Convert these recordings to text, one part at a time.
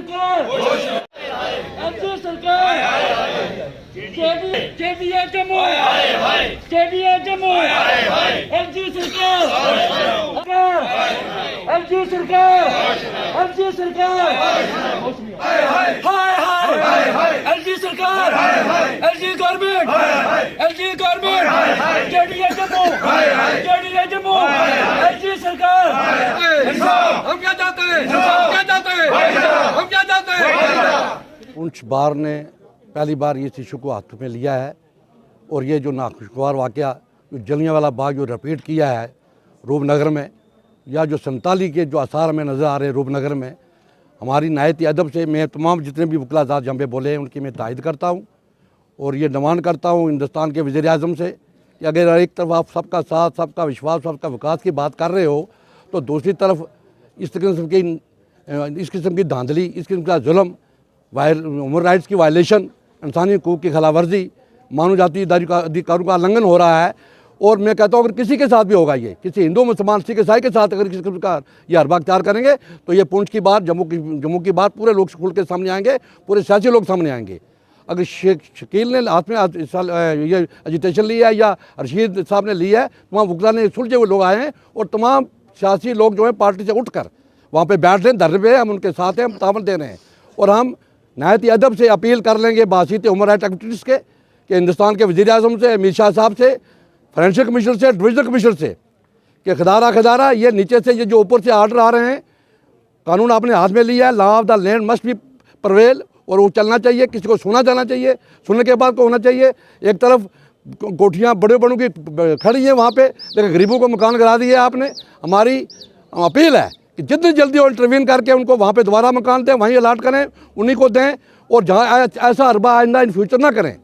सरकार एलजी सरकार KDA Jammu LG सरकार एलजी सरकार हाय एलजी सरकार LG government KDA Jammu LG सरकार हम क्या चाहते हैं पुंछ बार ने पहली बार इस इशू को हाथ में लिया है और ये जो नाखुशगवार वाक़या जो जलियांवाला बाग जो रिपीट किया है रूपनगर में, या जो 47 के जो आसार हमें नज़र आ रहे हैं रूपनगर में, हमारी नायत अदब से मैं तमाम जितने भी वकलाजात जहाँ पे बोले हैं उनकी मैं तायद करता हूँ और ये डिमांड करता हूँ हिंदुस्तान के वज़ीर आज़म से कि अगर एक तरफ आप सबका साथ, सबका विश्वास, सबका विकास की बात कर रहे हो तो दूसरी तरफ इस किस्म की धांधली, इस किस्म का जुल्म, ह्यूमन राइट्स की वायलेशन, इंसानी हकूक़ की खिलाफवर्जी, मानव जाति अधिकारों का उल्लंघन हो रहा है। और मैं कहता हूँ अगर किसी के साथ भी होगा, ये किसी हिंदू मुसलमान सिख ईसाई के साथ अगर किसी का ये हरबा अख्तियार करेंगे तो ये पुंछ की बात, जम्मू की बात पूरे लोग खुल के सामने आएंगे, पूरे सियासी लोग सामने आएंगे। अगर शकील ने हाथ में ये एजिटेशन लिया है या रशीद साहब ने लिया है, तमाम वकला ने सुलझे हुए लोग आए हैं और तमाम सियासी लोग जो है पार्टी से उठकर वहाँ पे बैठ लें, धरने पे हम उनके साथ हैं, हम तामल दे रहे हैं। और हम नायत अदब से अपील कर लेंगे बासित ह्यूमन राइट एक्टिविस्ट के कि हिंदुस्तान के वज़ीर आज़म से, अमित शाह साहब से, फाइनेंशियल कमिश्नर से, डिविजनल कमिश्नर से कि खदारा ये नीचे से ये जो ऊपर से आर्डर आ रहे हैं, कानून आपने हाथ में लिया है, law of the land must be prevail, और वो चलना चाहिए, किसी को सुना जाना चाहिए, सुनने के बाद को होना चाहिए। एक तरफ कोठियाँ बड़े की खड़ी हैं वहाँ पे, लेकिन गरीबों को मकान गिरा दिए आपने। हमारी अपील है कि जितनी जल्दी वो इंटरवीन करके उनको वहाँ पे दोबारा मकान दें, वहीं अलाट करें, उन्हीं को दें, और जहाँ ऐसा हरबा आइंदा इन फ्यूचर ना करें।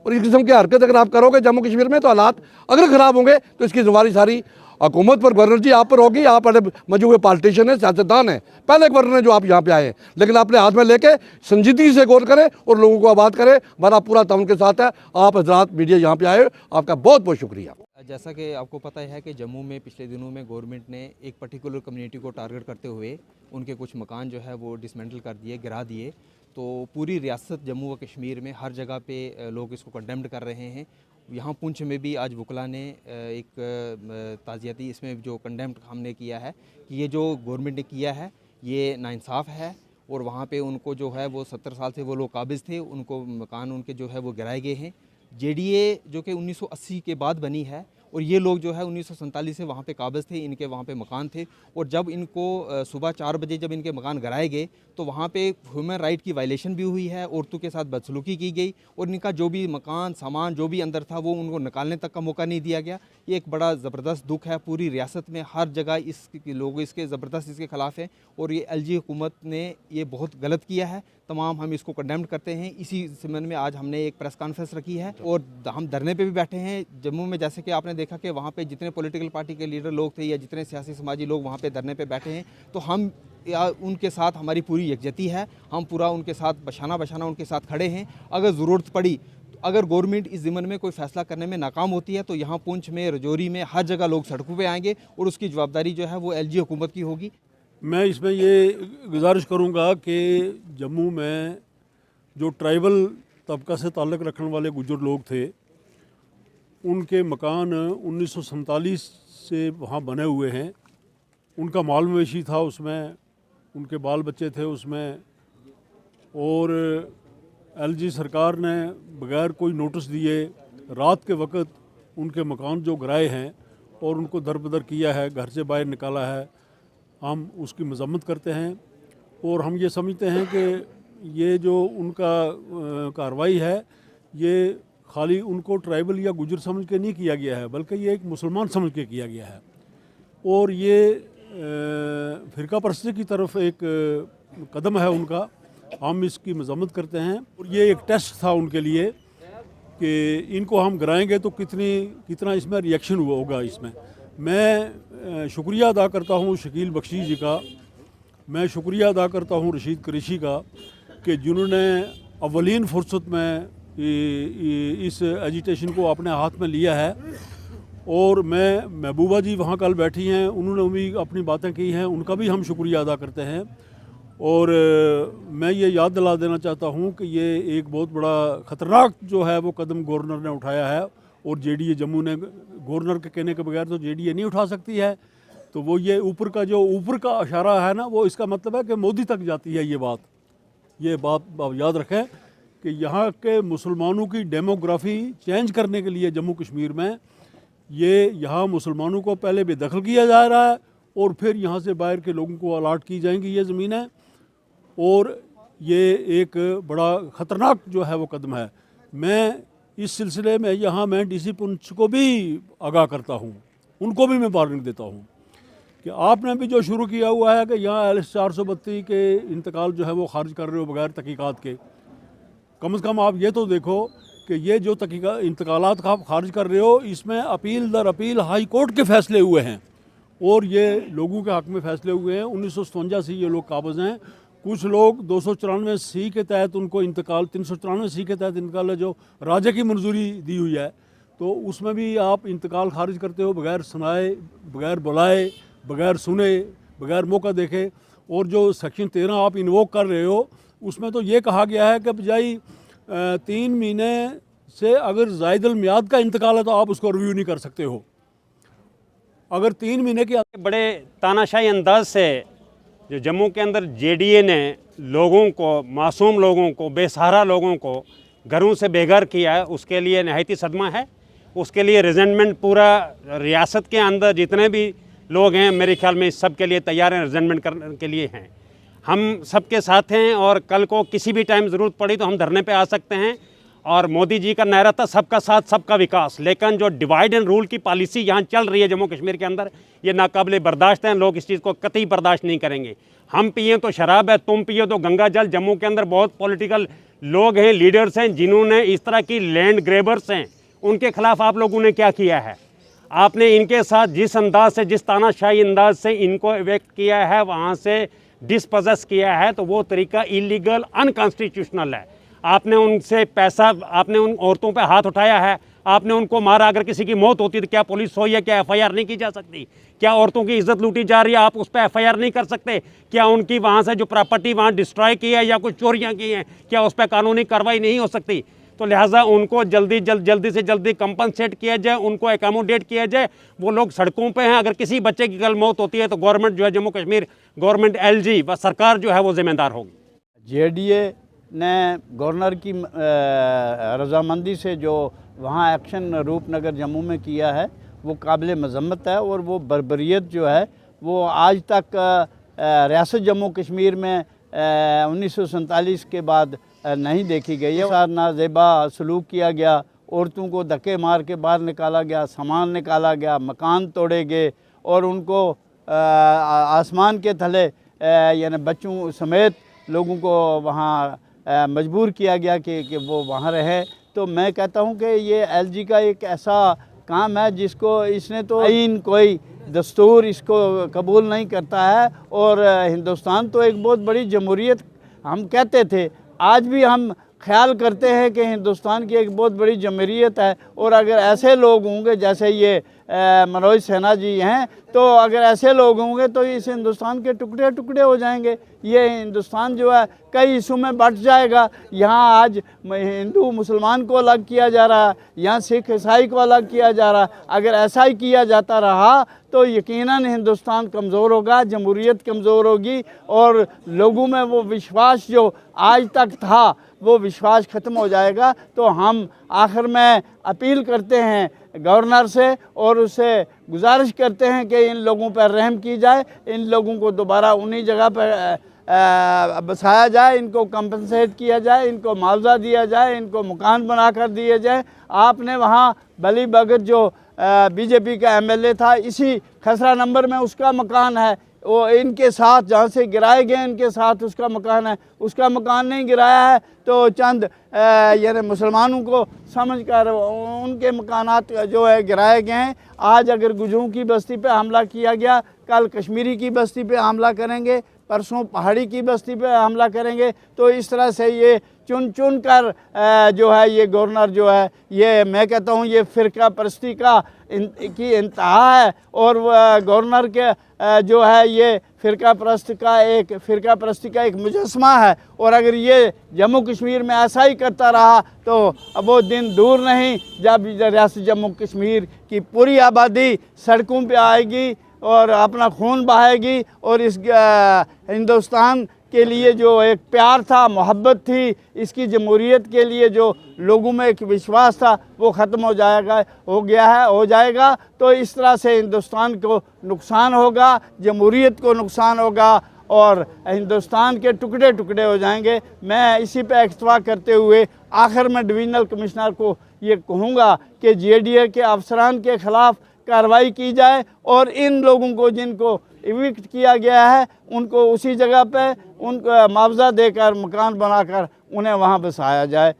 और इस किस्म की हरकत अगर आप करोगे जम्मू कश्मीर में तो हालात अगर ख़राब होंगे तो इसकी जिम्मेदारी सारी हुकूमत पर, गवर्नर जी आप पर होगी। आप मजे हुए पॉलिटिशियन हैं, सियासतदान हैं, पहले गवर्नर हैं जो आप यहाँ पे आए हैं, लेकिन अपने हाथ में लेके संजीदगी से गौर करें और लोगों को आबाद करें। हमारा पूरा ताउन के साथ है। आप हजरात मीडिया यहाँ पे आए, आपका बहुत बहुत शुक्रिया। जैसा कि आपको पता है कि जम्मू में पिछले दिनों में गवर्नमेंट ने एक पर्टिकुलर कम्युनिटी को टारगेट करते हुए उनके कुछ मकान जो है वो डिसमेंटल कर दिए, गिरा दिए। तो पूरी रियासत जम्मू व कश्मीर में हर जगह पे लोग इसको कंडेम्ड कर रहे हैं। यहाँ पुंछ में भी आज वकला ने एक ताज़ियती इसमें जो कंडेम्ड हमने किया है कि ये जो गवर्नमेंट ने किया है ये नाइंसाफ़ है। और वहाँ पे उनको जो है वो 70 साल से वो लोग काबिज़ थे, उनको मकान उनके जो है वो गिराए गए हैं। जेडीए जो कि 1980 के बाद बनी है और ये लोग जो है 1947 से वहाँ पे काबिज़ थे, इनके वहाँ पे मकान थे। और जब इनको सुबह 4 बजे जब इनके मकान गिराए गए तो वहाँ पे ह्यूमन राइट की वायलेशन भी हुई है, औरतों के साथ बदसलूकी की गई और इनका जो भी मकान सामान जो भी अंदर था वो उनको निकालने तक का मौका नहीं दिया गया। ये एक बड़ा ज़बरदस्त दुख है। पूरी रियासत में हर जगह लोग इसके ज़बरदस्त इसके ख़िलाफ़ हैं और ये एलजी हुकूमत ने ये बहुत गलत किया है। तमाम हम इसको कंडेम्ड करते हैं। इसी संबंध में आज हमने एक प्रेस कॉन्फ्रेंस रखी है और हम धरने पे भी बैठे हैं जम्मू में। जैसे कि आपने देखा कि वहाँ पे जितने पॉलिटिकल पार्टी के लीडर लोग थे या जितने सियासी समाजी लोग वहाँ पे धरने पे बैठे हैं, तो हम उनके साथ हमारी पूरी यकजहती है। हम पूरा उनके साथ बशाना उनके साथ खड़े हैं। अगर ज़रूरत पड़ी, अगर गवर्नमेंट इस ज़िम्मन में कोई फ़ैसला करने में नाकाम होती है तो यहाँ पुंछ में, रजौरी में, हर जगह लोग सड़कों पे आएंगे और उसकी जवाबदारी जो है वो एलजी हुकूमत की होगी। मैं इसमें ये गुजारिश करूँगा कि जम्मू में जो ट्राइबल तबका से ताल्लुक़ रखने वाले गुजर लोग थे, उनके मकान 1947 से वहाँ बने हुए हैं। उनका माल मवेशी था उसमें, उनके बाल बच्चे थे उसमें, और एलजी सरकार ने बगैर कोई नोटिस दिए रात के वक्त उनके मकान जो गिराए हैं और उनको दरबदर किया है, घर से बाहर निकाला है। हम उसकी मजम्मत करते हैं और हम ये समझते हैं कि ये जो उनका कार्रवाई है ये खाली उनको ट्राइबल या गुजर समझ के नहीं किया गया है, बल्कि ये एक मुसलमान समझ के किया गया है। और ये फ़िरका परस्ती की तरफ एक कदम है उनका। हम इसकी मजम्मत करते हैं और ये एक टेस्ट था उनके लिए कि इनको हम गिराएंगे तो कितना इसमें रिएक्शन होगा। इसमें मैं शुक्रिया अदा करता हूँ शकील बख्शी जी का, मैं शुक्रिया अदा करता हूँ रशीद कुरैशी का कि जिन्होंने अवलीन फुर्सत में इस एजिटेशन को अपने हाथ में लिया है। और मैं महबूबा जी वहाँ कल बैठी हैं, उन्होंने भी अपनी बातें की हैं, उनका भी हम शुक्रिया अदा करते हैं। और मैं ये याद दिला देना चाहता हूँ कि ये एक बहुत बड़ा ख़तरनाक जो है वो कदम गवर्नर ने उठाया है, और जेडीए जम्मू ने गवर्नर के कहने के बगैर तो जेडीए नहीं उठा सकती है। तो वो ये ऊपर का इशारा है ना, वो इसका मतलब है कि मोदी तक जाती है ये बात आप याद रखें कि यहाँ के मुसलमानों की डेमोग्राफी चेंज करने के लिए जम्मू कश्मीर में ये यहाँ मुसलमानों को पहले बेदखल किया जा रहा है, और फिर यहाँ से बाहर के लोगों को अलाट की जाएंगी ये ज़मीनें, और ये एक बड़ा ख़तरनाक जो है वो कदम है। मैं इस सिलसिले में यहाँ मैं डीसी पुंछ को भी आगाह करता हूँ, उनको भी मैं वार्निंग देता हूँ कि आपने भी जो शुरू किया हुआ है कि यहाँ LS 432 के इंतकाल जो है वो खारिज कर रहे हो बगैर तहकीकात के, कम से कम आप ये तो देखो कि ये जो इंतकालात आप खारिज कर रहे हो इसमें अपील दर अपील हाई कोर्ट के फैसले हुए हैं, और ये लोगों के हक़ में फैसले हुए हैं। 1957 से ये लोग काबज़ हैं। कुछ लोग 294C के तहत उनको इंतकाल, 394C के तहत इंतकाल जो राजा की मंजूरी दी हुई है, तो उसमें भी आप इंतकाल खारिज करते हो बगैर सुनाए, बगैर बुलाए, बगैर सुने, बगैर मौका देखे। और जो सेक्शन 13 आप इन्वोक कर रहे हो उसमें तो ये कहा गया है कि बजाय 3 महीने से अगर ज़ायदुल मियाद का इंतकाल है तो आप उसको रिव्यू नहीं कर सकते हो। अगर 3 महीने के बड़े तानाशाही अंदाज से जो जम्मू के अंदर जेडीए ने लोगों को, मासूम लोगों को, बेसहारा लोगों को घरों से बेघर किया है, उसके लिए नहायती सदमा है। उसके लिए रिजेंटमेंट पूरा रियासत के अंदर जितने भी लोग हैं मेरे ख्याल में इस सब के लिए तैयार हैं, रिजेंटमेंट करने के लिए हैं। हम सबके साथ हैं, और कल को किसी भी टाइम ज़रूरत पड़ी तो हम धरने पे आ सकते हैं। और मोदी जी का नारा था सबका साथ सबका विकास, लेकिन जो डिवाइड एंड रूल की पॉलिसी यहाँ चल रही है जम्मू कश्मीर के अंदर, ये नाकाबिले बर्दाश्त है। लोग इस चीज़ को कतई बर्दाश्त नहीं करेंगे। हम पिए तो शराब है, तुम पिए तो गंगा जल। जम्मू के अंदर बहुत पॉलिटिकल लोग हैं, लीडर्स हैं, जिन्होंने इस तरह की लैंड ग्रेबर्स हैं, उनके खिलाफ आप लोगों ने क्या किया है? आपने इनके साथ जिस अंदाज से, जिस तानाशाही अंदाज से इनको इवेक्ट किया है, वहाँ से डिस्पोजेस किया है, तो वो तरीका इलीगल, अनकॉन्स्टिट्यूशनल है। आपने उनसे पैसा, आपने उन औरतों पे हाथ उठाया है, आपने उनको मारा। अगर किसी की मौत होती तो क्या पुलिस हो या क्या FIR नहीं की जा सकती? क्या औरतों की इज्जत लूटी जा रही है, आप उस पर FIR नहीं कर सकते? क्या उनकी वहाँ से जो प्रॉपर्टी वहाँ डिस्ट्रॉय की है या कुछ चोरियाँ की हैं, क्या उस पर कानूनी कार्रवाई नहीं हो सकती? तो लिहाजा उनको जल्दी से जल्दी कंपनसेट किया जाए, उनको एकोमोडेट किया जाए। वो लोग सड़कों पे हैं। अगर किसी बच्चे की कल मौत होती है तो गवर्नमेंट जो है जम्मू कश्मीर गवर्नमेंट, LG व सरकार जो है वो जिम्मेदार होगी। जेडीए ने गवर्नर की रजामंदी से जो वहाँ एक्शन रूपनगर जम्मू में किया है वो काबिल मजम्मत है, और वो बर्बरियत जो है वो आज तक रियासत जम्मू कश्मीर में 1947 के बाद नहीं देखी गई है। साथ नाजेबा सलूक किया गया, औरतों को धक्के मार के बाहर निकाला गया, सामान निकाला गया, मकान तोड़े गए, और उनको आसमान के तले यानी बच्चों समेत लोगों को वहाँ मजबूर किया गया कि वो वहाँ रहे। तो मैं कहता हूँ कि ये LG का एक ऐसा काम है जिसको इसने तो कोई दस्तूर इसको कबूल नहीं करता है। और हिंदुस्तान तो एक बहुत बड़ी जमहूरियत हम कहते थे, आज भी हम ख्याल करते हैं कि हिंदुस्तान की एक बहुत बड़ी जमहूरियत है। और अगर ऐसे लोग होंगे जैसे ये मनोज सिन्हा जी हैं, तो अगर ऐसे लोग होंगे तो इस हिंदुस्तान के टुकड़े टुकड़े हो जाएंगे। ये हिंदुस्तान जो है कई हिस्सों में बंट जाएगा। यहाँ आज हिंदू मुसलमान को अलग किया जा रहा है, यहाँ सिख ईसाई को अलग किया जा रहा है। अगर ऐसा ही किया जाता रहा तो यकीनन हिंदुस्तान कमज़ोर होगा, जमहूरियत कमज़ोर होगी, और लोगों में वो विश्वास जो आज तक था वो विश्वास ख़त्म हो जाएगा। तो हम आखिर में अपील करते हैं गवर्नर से, और उससे गुजारिश करते हैं कि इन लोगों पर रहम की जाए, इन लोगों को दोबारा उन्हीं जगह पर बसाया जाए, इनको कंपनसेट किया जाए, इनको मुआवजा दिया जाए, इनको मकान बनाकर दिए जाए। आपने वहाँ बली भगत जो बीजेपी का MLA था, इसी खसरा नंबर में उसका मकान है, वो इनके साथ जहाँ से गिराए गए इनके साथ उसका मकान है, उसका मकान नहीं गिराया है तो चंद यानी मुसलमानों को समझकर उनके मकानात जो है गिराए गए हैं। आज अगर गुजरों की बस्ती पे हमला किया गया, कल कश्मीरी की बस्ती पे हमला करेंगे, परसों पहाड़ी की बस्ती पे हमला करेंगे। तो इस तरह से ये चुन चुन कर जो है ये गवर्नर जो है, ये मैं कहता हूँ ये फ़िरका परस्ती की इंतहा है। और गवर्नर के जो है ये फ़िरका परस्ती का एक मुजस्मा है। और अगर ये जम्मू कश्मीर में ऐसा ही करता रहा तो अब वो दिन दूर नहीं जब रियासत जम्मू कश्मीर की पूरी आबादी सड़कों पे आएगी और अपना खून बहाएगी। और इस हिंदुस्तान के लिए जो एक प्यार था, मोहब्बत थी, इसकी जमहूरियत के लिए जो लोगों में एक विश्वास था, वो ख़त्म हो जाएगा। तो इस तरह से हिंदुस्तान को नुकसान होगा, जमहूरियत को नुकसान होगा और हिंदुस्तान के टुकड़े टुकड़े हो जाएंगे। मैं इसी पे इक्तफा करते हुए आखिर में डिवीज़नल कमिश्नर को ये कहूँगा कि JDA के अफसरान के ख़िलाफ़ कार्रवाई की जाए और इन लोगों को जिनको इविक्ट किया गया है उनको उसी जगह पे उनको मुआवजा देकर मकान बनाकर उन्हें वहाँ बसाया जाए।